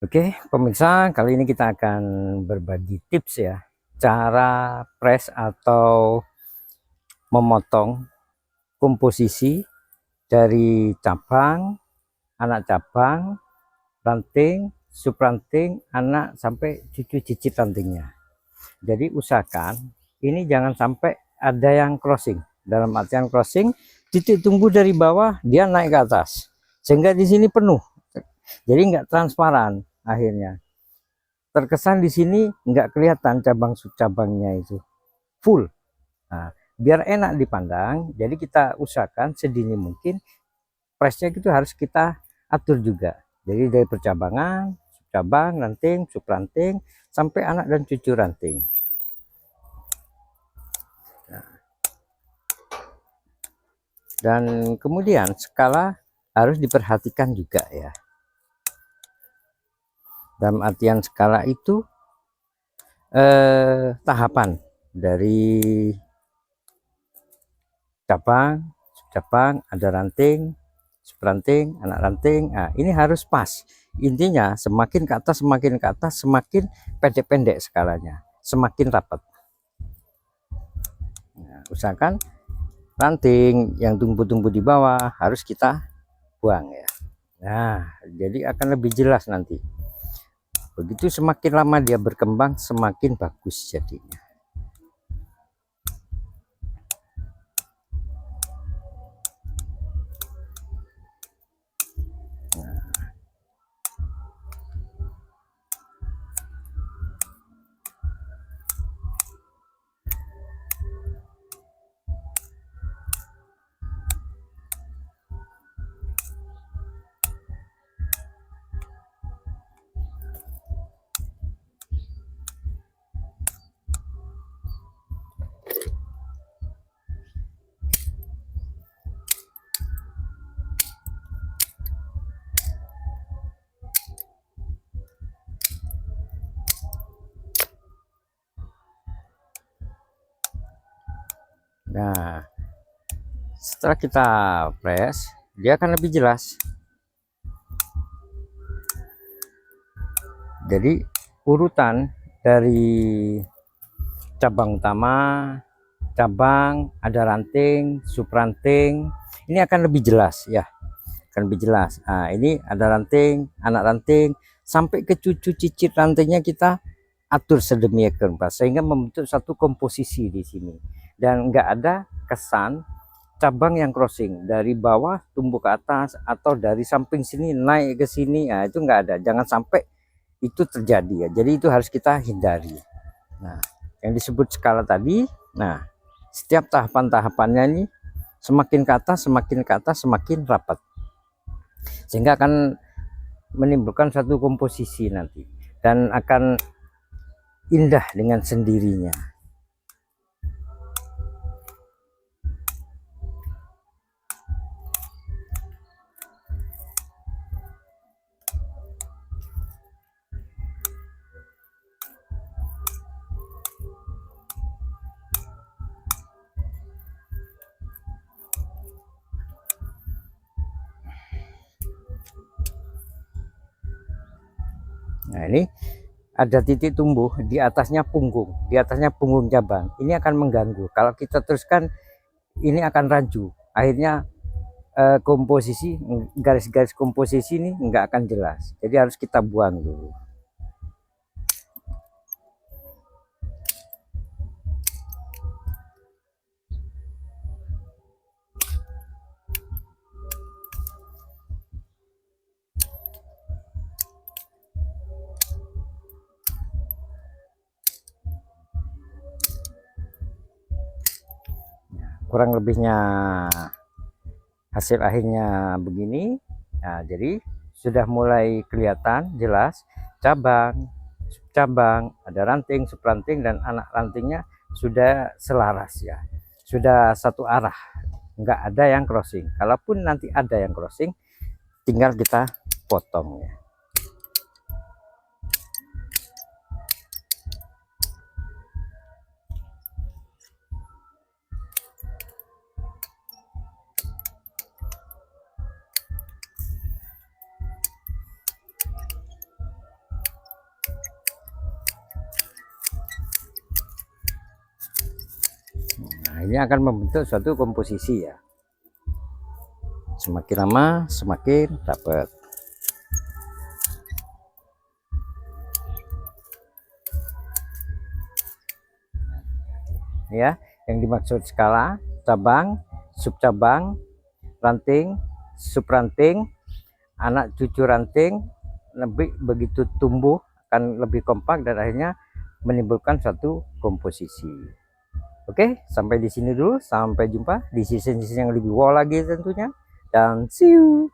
Oke, pemirsa, kali ini kita akan berbagi tips ya, cara press atau memotong komposisi dari cabang, anak cabang, ranting, subranting, anak sampai cucu cicit rantingnya. Jadi usahakan ini jangan sampai ada yang crossing. Dalam artian crossing, titik tumbuh dari bawah dia naik ke atas, sehingga di sini penuh. Jadi nggak transparan akhirnya. Terkesan di sini nggak kelihatan cabang cabangnya itu full. Nah, biar enak dipandang, jadi kita usahakan sedini mungkin pressnya itu harus kita atur juga. Jadi dari percabangan, cabang, ranting, subranting, sampai anak dan cucu ranting. Nah, dan kemudian skala harus diperhatikan juga ya. Dalam artian skala itu tahapan dari cabang, ada ranting, subranting, anak ranting. Nah, ini harus pas. Intinya semakin ke atas, semakin pendek-pendek skalanya, semakin rapat. Nah, usahakan ranting yang tumbuh-tumbuh di bawah harus kita buang ya. Nah, jadi akan lebih jelas nanti. Begitu semakin lama dia berkembang, semakin bagus jadinya. Nah, setelah kita press, dia akan lebih jelas. Jadi urutan dari cabang utama, cabang, ada ranting, subranting, ini akan lebih jelas ya, akan lebih jelas. Nah, ini ada ranting, anak ranting, sampai ke cucu cicit rantingnya kita atur sedemikian rupa sehingga membentuk satu komposisi di sini, dan enggak ada kesan cabang yang crossing dari bawah tumbuh ke atas atau dari samping sini naik ke sini. Nah, itu enggak ada, jangan sampai itu terjadi ya. Jadi itu harus kita hindari. Nah, yang disebut skala tadi, nah setiap tahapan-tahapannya ini semakin ke atas, semakin rapat, sehingga akan menimbulkan satu komposisi nanti dan akan indah dengan sendirinya. Nah, ini ada titik tumbuh di atasnya punggung cabang. Ini akan mengganggu. Kalau kita teruskan, ini akan rancu. Akhirnya komposisi, garis-garis komposisi ini enggak akan jelas. Jadi harus kita buang dulu. Kurang lebihnya hasil akhirnya begini. Nah, jadi sudah mulai kelihatan jelas cabang, ada ranting, subranting, dan anak rantingnya sudah selaras ya, sudah satu arah, nggak ada yang crossing. Kalaupun nanti ada yang crossing, tinggal kita potong ya. ini akan membentuk suatu komposisi ya. Semakin lama semakin dapat. Ya, yang dimaksud skala, cabang, subcabang, ranting, subranting, anak cucu ranting, lebih begitu tumbuh akan lebih kompak dan akhirnya menimbulkan suatu komposisi. Oke, sampai di sini dulu. Sampai jumpa di season yang lebih wow lagi tentunya. Dan see you.